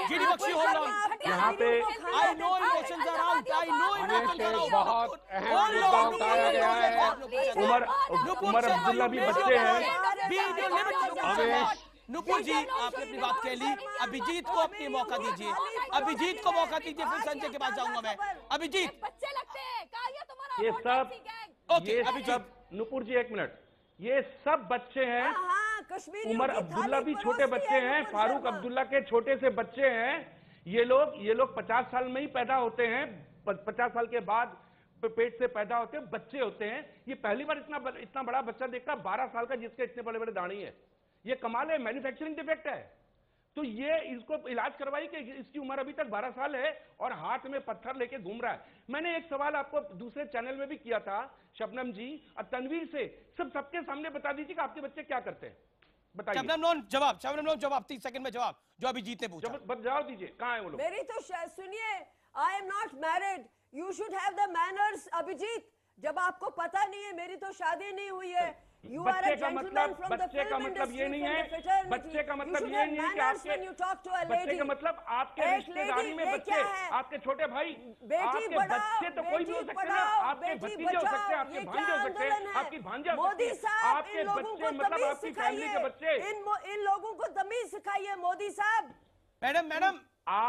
GD Bakshi hold on. यहाँ पे I know emotions are out, I know emotions are out. बहुत अहम मुद्दा उठाया गया है। उमर अब्दुल्ला भी बच्चे हैं। नुपुर जी, आपने अपनी बात कह ली। अभिजीत को अपनी मौका दीजिए, अभिजीत को मौका दीजिए, फिर संजय के पास जाऊंगा मैं। अभिजीत, ये सब नुपुर जी एक मिनट, ये सब बच्चे हैं। उमर अब्दुल्ला भी छोटे बच्चे हैं, फारूक अब्दुल्ला के छोटे से बच्चे हैं। ये लोग 50 साल में ही पैदा होते हैं, 50 साल के बाद पेट से पैदा होते हैं, बच्चे होते हैं। ये पहली बार इतना बड़ा बच्चा देखा, 12 साल का, जिसके इतने बड़े बड़े दाढ़ी है। ये कमाल है, मैन्युफैक्चरिंग डिफेक्ट है। तो ये इसको इलाज करवाई कि इसकी उम्र अभी तक 12 साल है और हाथ में पत्थर लेके घूम रहा है। मैंने एक सवाल आपको दूसरे चैनल में भी किया था, शबनम जी और तनवीर से, सबके सामने बता दीजिए कि आपके बच्चे क्या करते हैं, बताइए। शबनम लोन जवाब 30 सेकंड में जवाब, जो अभी जीते पूछा। जवाब दीजिए, कहाँ है वो लोग? मेरी तो सुनिए, I am not married, you should have the manners. Abhijit, जब आपको पता नहीं है, मेरी तो शादी नहीं हुई है। बच्चे का मतलब ये नहीं है, बच्चे का मतलब ये नहीं है कि बच्चे का मतलब आपके रिश्तेदारी में बच्चे, आपके छोटे भाई, आपके बच्चे तो कोई भी हो सकते हैं, आपके भतीजे हो सकते हैं, आपके भांजे हो सकते हैं, आपकी भांजा हो सकती है, आपके बच्चे मतलब आपकी फैमिली के बच्चे। इन लोगों को तमीज सिखाइए मोदी साहब। मैडम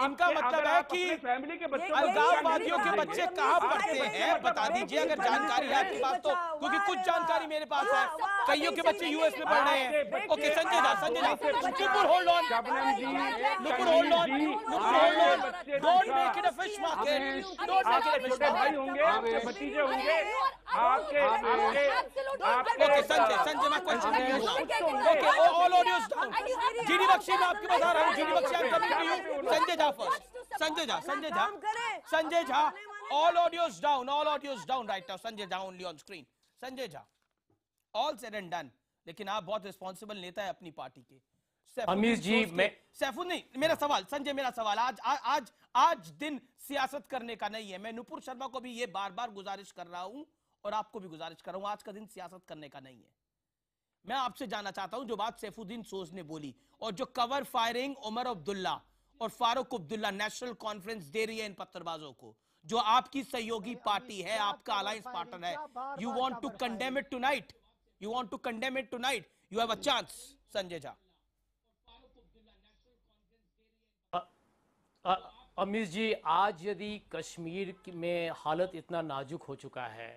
इनका मतलब है कि फैमिली के बच्चों, अलगाववादियों के बच्चे कहाँ पढ़ते हैं, बता दीजिए अगर जानकारी है आपके पास तो, क्योंकि कुछ जानकारी मेरे पास है। कईयों के बच्चे यूएस में पढ़ रहे हैं। Okay, Sanjay Jha. Nupur hold on, Nupur hold on, don't make it a fish market, don't make it a fish market. भाई होंगे, आपके भतीजे होंगे, आपके ओके संजय मैं question okay, all audios down. GD Bakshi मैं आपके बता रहा हूँ, GD Bakshi I am coming to you. Sanjay Jha first, Sanjay Jha, all audios down right now. Sanjay Jha only on screen. Sanjay Jha, all said and done, लेकिन आप बहुत रिस्पॉन्सिबल नेता है अपनी पार्टी के। अमीर जी, मैं सैफुद्दीन नहीं, मेरा सवाल संजय, मेरा सवाल आज दिन सियासत करने का नहीं है। मैं नुपुर शर्मा को भी ये बार बार गुजारिश कर रहा हूं और आपको भी गुजारिश कर रहा हूं, आज का दिन सियासत करने का नहीं है। मैं आपसे जानना चाहता हूं जो बात सैफुद्दीन सोज ने बोली और जो कवर फायरिंग उमर अब्दुल्ला और फारूक अब्दुल्ला नेशनल कॉन्फ्रेंस दे रही है इन पत्थरबाजों को, जो आपकी सहयोगी पार्टी है, आपका अलायंस पार्टनर है, you want to condemn it tonight, you want to condemn it tonight, you have a chance. Sanjay Jha. Amir ji, आज यदि कश्मीर में हालत इतना नाजुक हो चुका है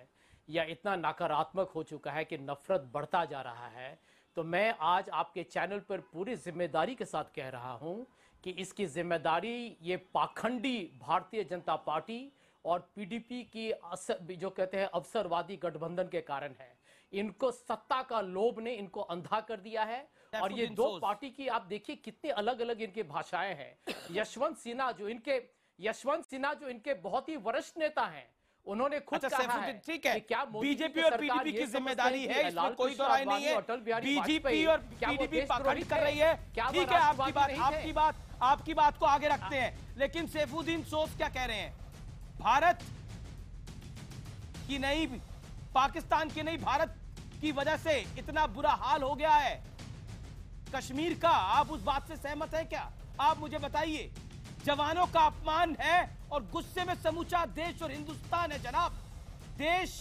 या इतना नकारात्मक हो चुका है कि नफरत बढ़ता जा रहा है, तो मैं आज आपके चैनल पर पूरी जिम्मेदारी के साथ कह रहा हूं कि इसकी जिम्मेदारी ये पाखंडी भारतीय जनता पार्टी और पीडीपी की जो कहते हैं अवसरवादी गठबंधन के कारण है। इनको सत्ता का लोभ ने इनको अंधा कर दिया है। और ये दो पार्टी की आप देखिए कितने अलग अलग इनकी भाषाएं हैं। यशवंत सिन्हा जो इनके बहुत ही वरिष्ठ नेता हैं, उन्होंने खुद कहा है ठीक है, कि क्या बीजेपी और पीडीपी की जिम्मेदारी है, इसमें कोई दो राय नहीं है। बीजेपी और पीडीपी पाखंड कर रही है, ठीक है, आपकी बात को आगे रखते हैं। लेकिन सैफुद्दीन सोज क्या कह रहे हैं? भारत की नहीं, पाकिस्तान की नहीं, भारत की वजह से इतना बुरा हाल हो गया है कश्मीर का। आप उस बात से सहमत हैं क्या? आप मुझे बताइए। जवानों का अपमान है और गुस्से में समूचा देश और हिंदुस्तान है जनाब। देश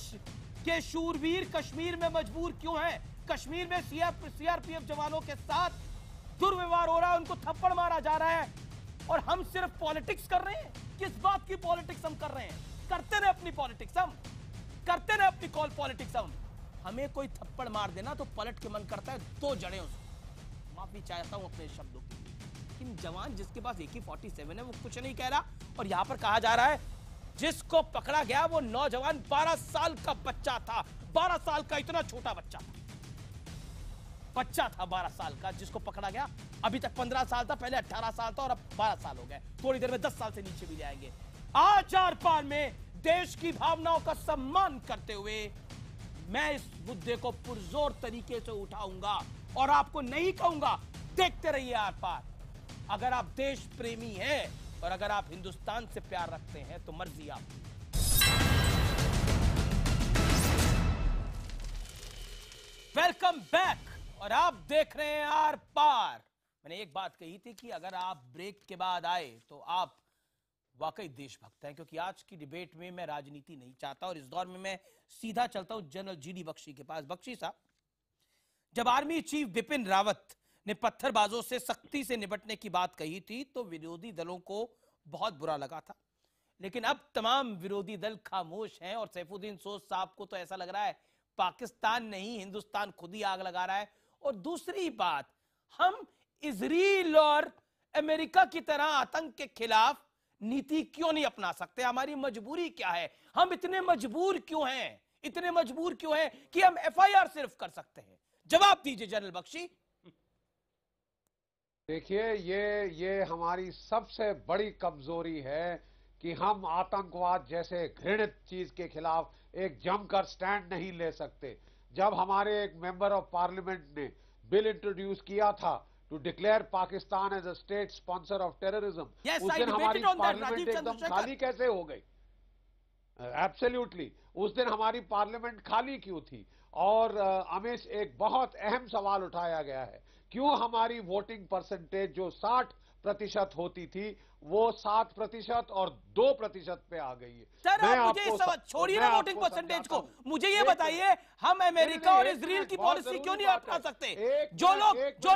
के शूरवीर कश्मीर में मजबूर क्यों हैं? कश्मीर में सीआरपीएफ जवानों के साथ दुर्व्यवहार हो रहा है, उनको थप्पड़ मारा जा रहा है, और हम सिर्फ पॉलिटिक्स कर रहे हैं। किस बात की पॉलिटिक्स हम कर रहे हैं? करते रहे अपनी पॉलिटिक्स, हम करते रहे अपनी पॉलिटिक्स। हमें कोई थप्पड़ मार देना तो पलट के मन करता है दो जड़े उसको। माफी चाहता हूं अपने शब्दों की, लेकिन जवान जिसके पास AK-47 है वो कुछ नहीं कह रहा। और यहां पर कहा जा रहा है जिसको पकड़ा गया वो नौजवान 12 साल का बच्चा था। 12 साल का इतना छोटा बच्चा था 12 साल का जिसको पकड़ा गया। अभी तक 15 साल था, पहले 18 साल था और अब 12 साल हो गए। थोड़ी देर में 10 साल से नीचे भी जाएंगे। आज आर पार में देश की भावनाओं का सम्मान करते हुए मैं इस मुद्दे को पुरजोर तरीके से उठाऊंगा और आपको नहीं कहूंगा देखते रहिए आर पार। अगर आप देश प्रेमी हैं और अगर आप हिंदुस्तान से प्यार रखते हैं तो मर्जी आपकी। वेलकम बैक और आप देख रहे हैं आर पार। मैंने एक बात कही थी कि अगर आप ब्रेक के बाद आए तो आप वाकई देशभक्त हैं, क्योंकि आज की डिबेट में मैं राजनीति नहीं चाहता और इस दौर में मैं सीधा चलता हूं जनरल GD बख्शी के पास। बख्शी साहब, जब आर्मी चीफ बिपिन रावत ने पत्थरबाजों से सख्ती से निपटने की बात कही थी तो विरोधी दलों को बहुत बुरा लगा था, लेकिन अब तमाम विरोधी दल खामोश हैं और सैफुद्दीन सोज साहब को तो ऐसा लग रहा है पाकिस्तान नहीं हिंदुस्तान खुद ही आग लगा रहा है। और दूसरी बात, हम इजराइल और अमेरिका की तरह आतंक के खिलाफ नीति क्यों नहीं अपना सकते? हमारी मजबूरी क्या है? हम इतने मजबूर क्यों हैं कि हम FIR सिर्फ कर सकते हैं? जवाब दीजिए जनरल बख्शी। देखिए, ये हमारी सबसे बड़ी कमजोरी है कि हम आतंकवाद जैसे घृणित चीज के खिलाफ एक जमकर स्टैंड नहीं ले सकते। जब हमारे एक मेंबर ऑफ पार्लियामेंट ने बिल इंट्रोड्यूस किया था to declare Pakistan as a state sponsor of terrorism, उस दिन हमारी पार्लियामेंट एकदम खाली कैसे हो गई? एब्सोल्युटली, उस दिन हमारी पार्लियामेंट खाली क्यों थी? और अमेश, एक बहुत अहम सवाल उठाया गया है, क्यों हमारी वोटिंग परसेंटेज जो 60% होती थी वो 7% और 2% पे आ गई है। सर, आप मुझे इस सवाल छोड़िए ना वोटिंग परसेंटेज को, मुझे ये बताइए हम अमेरिका और इजराइल की पॉलिसी क्यों नहीं अपना सकते? जो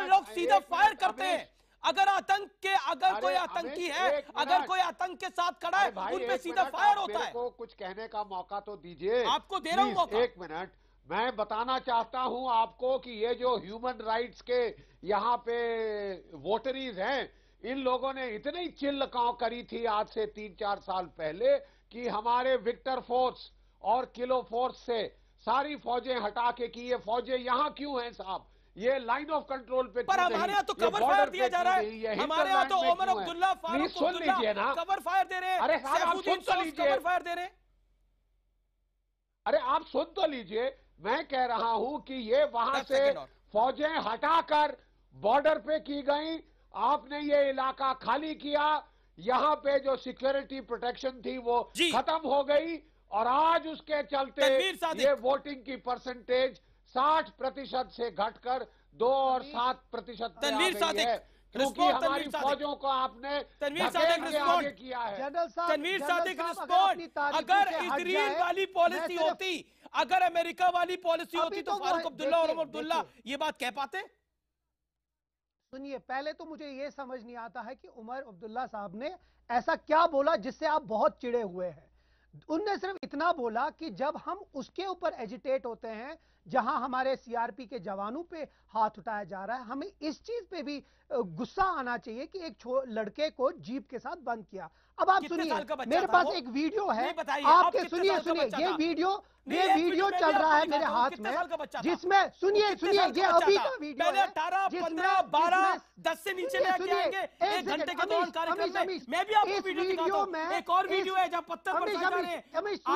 लोग सीधा फायर करते हैं, अगर कोई आतंकी है, अगर कोई आतंक के साथ खड़ा है, उन पे सीधा फायर होता है। को कुछ कहने का मौका तो दीजिए। आपको दे रहा हूं मौका। एक मिनट, मैं बताना चाहता हूं आपको कि ये जो ह्यूमन राइट्स के यहाँ पे वोटरीज हैं, इन लोगों ने इतनी चिल्लकांव करी थी आज से 3-4 साल पहले कि हमारे विक्टर फोर्स और किलो फोर्स से सारी फौजें हटा के कि ये फौजें यहाँ क्यों हैं साहब? ये लाइन ऑफ कंट्रोल पे पर हमारे यहाँ तो कवर फायर दिया जा रहा है। हमारे यहाँ तो ओमर अब्दुल्ला, फारूक अब्दुल्ला कवर फायर दे रहे हैं। अरे साहब, आप सुन तो लीजिए। कवर फायर दे रहे हैं। अरे आप सुन तो लीजिए, मैं कह रहा हूं कि ये वहां से फौजें हटाकर बॉर्डर पे की गई, आपने ये इलाका खाली किया, यहाँ पे जो सिक्योरिटी प्रोटेक्शन थी वो खत्म हो गई और आज उसके चलते ये वोटिंग की परसेंटेज 60% से घटकर 2 और 7% पे आ गई है, क्योंकि हमारी फौजों को आपने आगे किया है। तनवीर सादिक रिस्पॉन्ड, अगर इजराइल वाली पॉलिसी होती, अगर अमेरिका वाली पॉलिसी होती तो फारूक अब्दुल्ला और ओमर अब्दुल्ला ये बात कह पाते? सुनिए, पहले तो मुझे ये समझ नहीं आता है कि उमर अब्दुल्ला साहब ने ऐसा क्या बोला जिससे आप बहुत चिढ़े हुए हैं। उनने सिर्फ इतना बोला कि जब हम उसके ऊपर एजिटेट होते हैं जहां हमारे सीआरपी के जवानों पे हाथ उठाया जा रहा है, हमें इस चीज पे भी गुस्सा आना चाहिए कि एक लड़के को जीप के साथ बंद किया। अब आप सुनिए, मेरे पास एक वीडियो है, आपके सुनिए ये वीडियो चल रहा है मेरे हाथ में, जिसमें सुनिए ये अभी का वीडियो है, 18, 15, 12, 10 से नीचे लेके आएंगे 1 घंटे के दौरान कार्यक्रम में। मैं भी आपको वीडियो दिखाता हूं। एक और वीडियो है जहां पत्थर बरसाए जा रहे हैं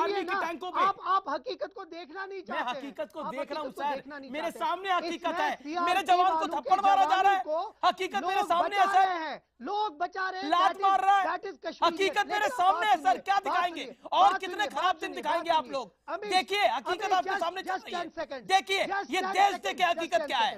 आर्मी की टैंकों पे। आप हकीकत को देखना नहीं चाहते। मैं हकीकत को देख रहा हूं सर, मेरे सामने हकीकत है। मेरे जवान को थप्पड़ मारा जा रहा है, हकीकत मेरे सामने है सर। लोग बचा रहे हैं, लात मार रहा है, हकीकत मेरे सामने है सर। क्या दिखाएंगे और कितने खराब दिन दिखाएंगे आप लोग? देखिए हकीकत आपके सामने चल रही है। देखिए ये देश देखे हकीकत क्या है।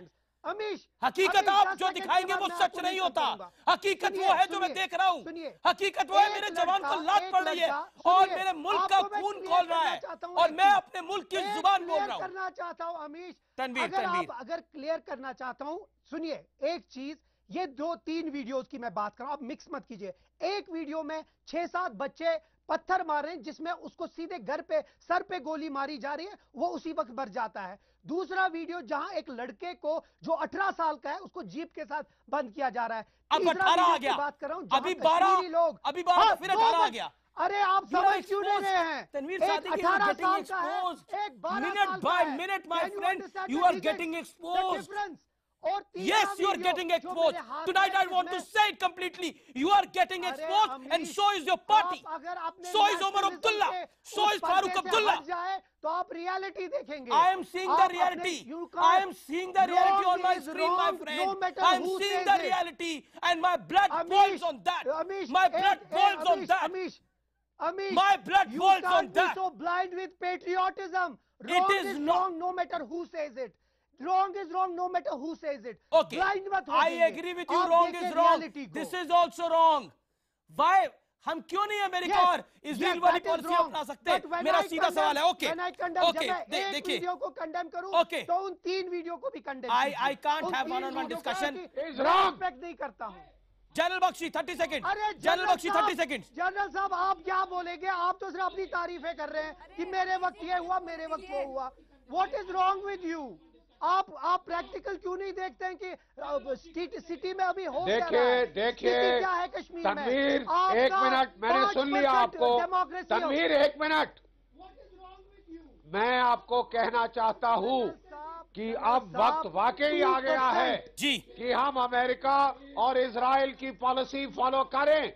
हकीकत आप जो दिखाएंगे वो सच नहीं होता। हकीकत वो है जो मैं देख रहा हूँ। हकीकत वो है मेरे जवान को लात पड़ रही है और मेरे मुल्क का खून खोल रहा है और मैं अपने मुल्क की जुबान बोल रहा हूँ। करना चाहता हूँ अमीश, तनवीर अगर क्लियर करना चाहता हूँ, सुनिए एक चीज, ये 2-3 वीडियोस की मैं बात कर रहा हूं, आप मिक्स मत कीजिए। एक वीडियो में 6-7 बच्चे पत्थर मार रहे हैं जिसमें उसको सीधे घर पे सर पे गोली मारी जा रही है, वो उसी वक्त मर जाता है। दूसरा वीडियो जहां एक लड़के को जो 18 साल का है उसको जीप के साथ बंद किया जा रहा है। अब 18 आ गया, बात कर रहा हूं, अभी 12 लोग, अभी 12 फिर 18 आ गया। अरे आप समझ क्यों नहीं रहे हैं? तनवीर सादिक, 18 साल का है, एक 12 minute by minute my friend, you are getting exposed. Yes, you are getting exposed. Tonight I want to say it completely. You are getting exposed and so is your party. So is Omar Abdullah. So is Farooq Abdullah. तो आप reality देखेंगे. I am seeing the reality. I am seeing the reality on my screen, my friend. I am seeing the reality and my blood boils on that. My blood boils on that. My blood boils on that. You can't be so blind with patriotism. It is wrong no matter who says it. Wrong is wrong no matter who says it. Okay. Blind मत हो I agree with you. Wrong is wrong. This is also wrong. Why? हम क्यों नहीं America और Israel वाली policy अपना सकते? मेरा सीधा सवाल है. ओके ओके, देखिए वीडियो को कंडेम करूं तो उन 3 वीडियो को भी condemn. I can't have one-on-one discussion. Respect नहीं करता हूं. General Bakshi 30 second. General Bakshi 30 second. General साहब आप क्या बोलेंगे? आप तो सिर्फ अपनी तारीफें कर रहे हैं कि मेरे वक्त ये हुआ, मेरे वक्त वो हुआ. What is wrong with you? आप प्रैक्टिकल क्यों नहीं देखते हैं कि सिटी में अभी हो देखिए क्या है कश्मीर में? तनवीर एक मिनट, मैंने सुन लिया आपको. तनवीर एक मिनट, मैं आपको कहना चाहता हूं कि अब वक्त वाकई आ गया है जी कि हम अमेरिका और इजराइल की पॉलिसी फॉलो करें.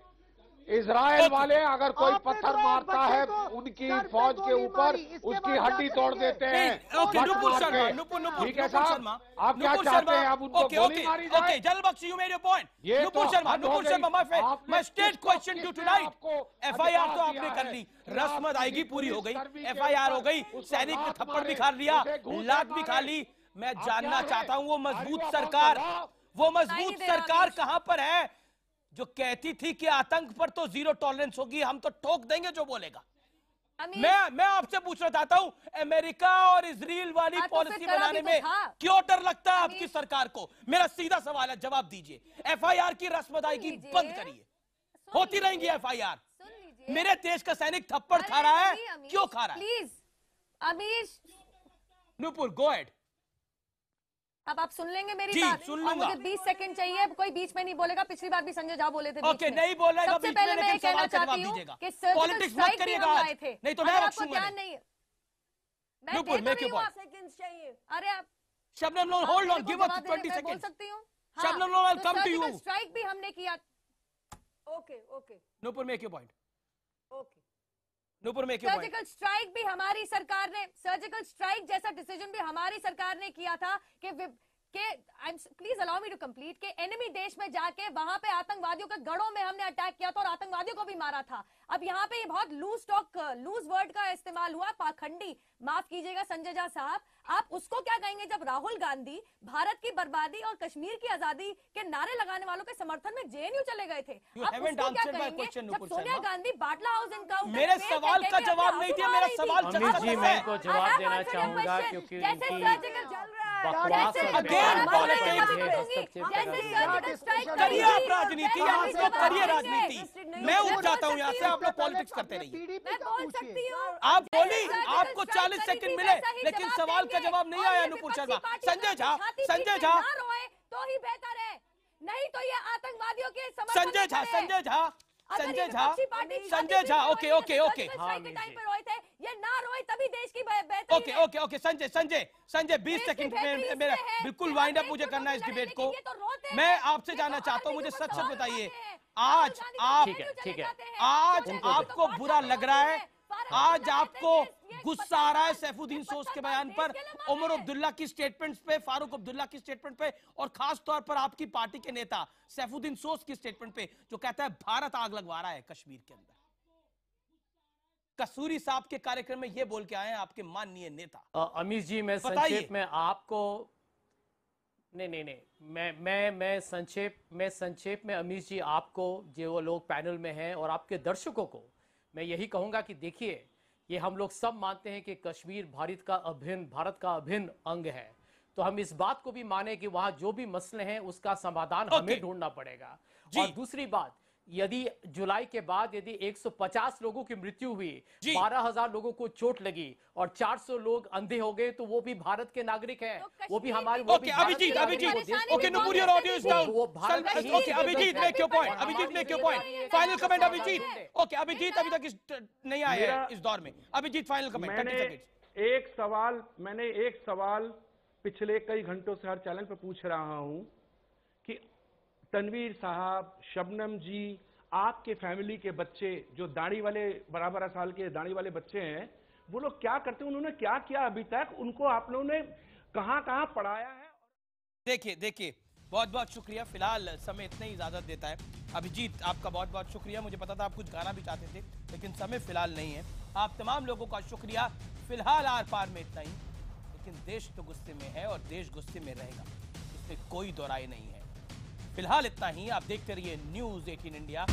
इजराइल वाले अगर कोई पत्थर मारता है उनकी फौज के ऊपर उसकी हड्डी तोड़ देते हैं. ठीक है साहब, आप क्या चाहते हैं? अब उनको गोली मारी जाए? General Bakshi, you made your point. Nupur Sharma my state question to tonight. FIR तो आपने कर ली, रस्म अदायगी पूरी हो गई, एफआईआर हो गई, सैनिक ने थप्पड़ भी खा लिया, लात भी खा ली. मैं जानना चाहता हूं वो मजबूत सरकार कहां पर है जो कहती थी कि आतंक पर तो 0 टॉलरेंस होगी, हम तो ठोक देंगे जो बोलेगा. मैं आपसे पूछना चाहता हूं, अमेरिका और इजराइल वाली पॉलिसी बनाने में क्यों डर लगता है आपकी सरकार को? मेरा सीधा सवाल है, जवाब दीजिए. एफआईआर की रस्म अदायगी बंद करिए, होती रहेंगी एफआईआर. मेरे देश का सैनिक थप्पड़ खा रहा है, क्यों खा रहा है? Please Amish. Nupur go ahead. अब आप सुन लेंगे मेरी बात? सुन लूंगा. मुझे 20 सेकंड चाहिए, कोई बीच में नहीं बोलेगा. पिछली बार भी संजय झा बोले थे. ओके, नहीं बोलेगा. सबसे पहले मैं कहना चाहती हूँ कि पॉलिटिक्स मत करिएगा, नहीं तो मैं आपको ध्यान नहीं है. मैं कह तो रही हूँ, आप सेकंड चाहिए. अरे आप Shabnam Lone, hold on, give us 20 second. बोल सकती हूँ. Shabnam Lone, welcome to you. Strike भी हमने किया. Okay Nupur make your point. Okay, Nupur make your point. Surgical strike भी हमारी सरकार ने, सर्जिकल स्ट्राइक जैसा डिसीजन भी हमारी सरकार ने किया था कि please allow me to complete के एनिमी देश में जाके वहां पे आतंकवादियों के गढ़ों में हमने अटैक किया था और आतंकवादियों को भी मारा था. अब यहाँ पे ये बहुत लूज वर्ड का इस्तेमाल हुआ, पाखंडी. माफ कीजिएगा संजय झा साहब, आप उसको क्या कहेंगे जब राहुल गांधी भारत की बर्बादी और कश्मीर की आजादी के नारे लगाने वालों के समर्थन में जेएनयू चले गए थे? आप उसको क्या कहेंगे जब सोनिया गांधी बाटला हाउस इनकाउंटर? मेरे सवाल का जवाब नहीं दिया. मेरा सवाल जी मैं इनको जवाब देना चाहूंगा क्योंकि जैसे सर्जिकल चल रहा है बकवास Again politics. करिए आप राजनीति, आप लोग करिए राजनीति। मैं उठ जाता हूँ यहाँ से, आप लोग पॉलिटिक्स करते रहिए। मैं बोल सकती हूँ। आप बोली, आपको 40 सेकंड मिले, लेकिन सवाल का जवाब नहीं आया अनुपुर शर्मा। संजय झा तो ही बेहतर है, नहीं तो ये आतंकवादियों के संजय झा, ओके। टाइम पे रोए थे, ये ना रोए तभी देश की बेहतरी। ओके संजय 20 सेकंड में मेरा बिल्कुल वाइंड अप मुझे करना है इस डिबेट को। मैं आपसे जानना चाहता हूँ, मुझे सच बताइए, आज आपको बुरा लग रहा है, आज आपको गुस्सा आ रहा है सैफुद्दीन सोज के बयान पर, उमर अब्दुल्ला की स्टेटमेंट्स पे, फारूक अब्दुल्ला की स्टेटमेंट पे, और खास तौर पर आपकी पार्टी के नेता सैफुद्दीन सोज की स्टेटमेंट पे, जो कहता है भारत आग लगवा रहा है कश्मीर के अंदर। कसूरी साहब के कार्यक्रम में ये बोल के आए हैं आपके माननीय नेता। अमीश जी, मैं संक्षेप में आपको मैं संक्षेप में अमीश जी, आपको जो वो लोग पैनल में हैं और आपके दर्शकों को मैं यही कहूंगा कि देखिए, ये हम लोग सब मानते हैं कि कश्मीर भारत का अभिन्न अंग है, तो हम इस बात को भी माने कि वहां जो भी मसले हैं उसका समाधान हमें ढूंढना पड़ेगा। और दूसरी बात, यदि जुलाई के बाद यदि 150 लोगों की मृत्यु हुई, 12,000 लोगों को चोट लगी और 400 लोग अंधे हो गए, तो वो भी भारत के नागरिक हैं, वो भी हमारे Abhijit Nupur, your audio is down. Okay Abhijit, make your point, final comment Abhijit. Okay Abhijit, अभी तक नहीं आया है इस दौर में, अभिजीत फाइनल कमेंट। मैंने एक सवाल पिछले कई घंटों से हर चैनल पे पूछ रहा हूं कि तनवीर साहब, शबनम जी, आपके फैमिली के बच्चे जो दाढ़ी वाले 12-12 साल के दाढ़ी वाले बच्चे हैं, वो लोग क्या करते हैं, उन्होंने क्या किया अभी तक, उनको आप लोगों ने कहां पढ़ाया है? देखिए बहुत बहुत शुक्रिया, फिलहाल समय इतना ही इजाजत देता है। अभिजीत, आपका बहुत बहुत शुक्रिया, मुझे पता था आप कुछ गाना भी चाहते थे, लेकिन समय फिलहाल नहीं है। आप तमाम लोगों का शुक्रिया, फिलहाल आर पार में इतना ही, लेकिन देश तो गुस्से में है और देश गुस्से में रहेगा, इसमें कोई दो राय नहीं है। फिलहाल इतना ही, आप देखते रहिए न्यूज़ 18 इंडिया।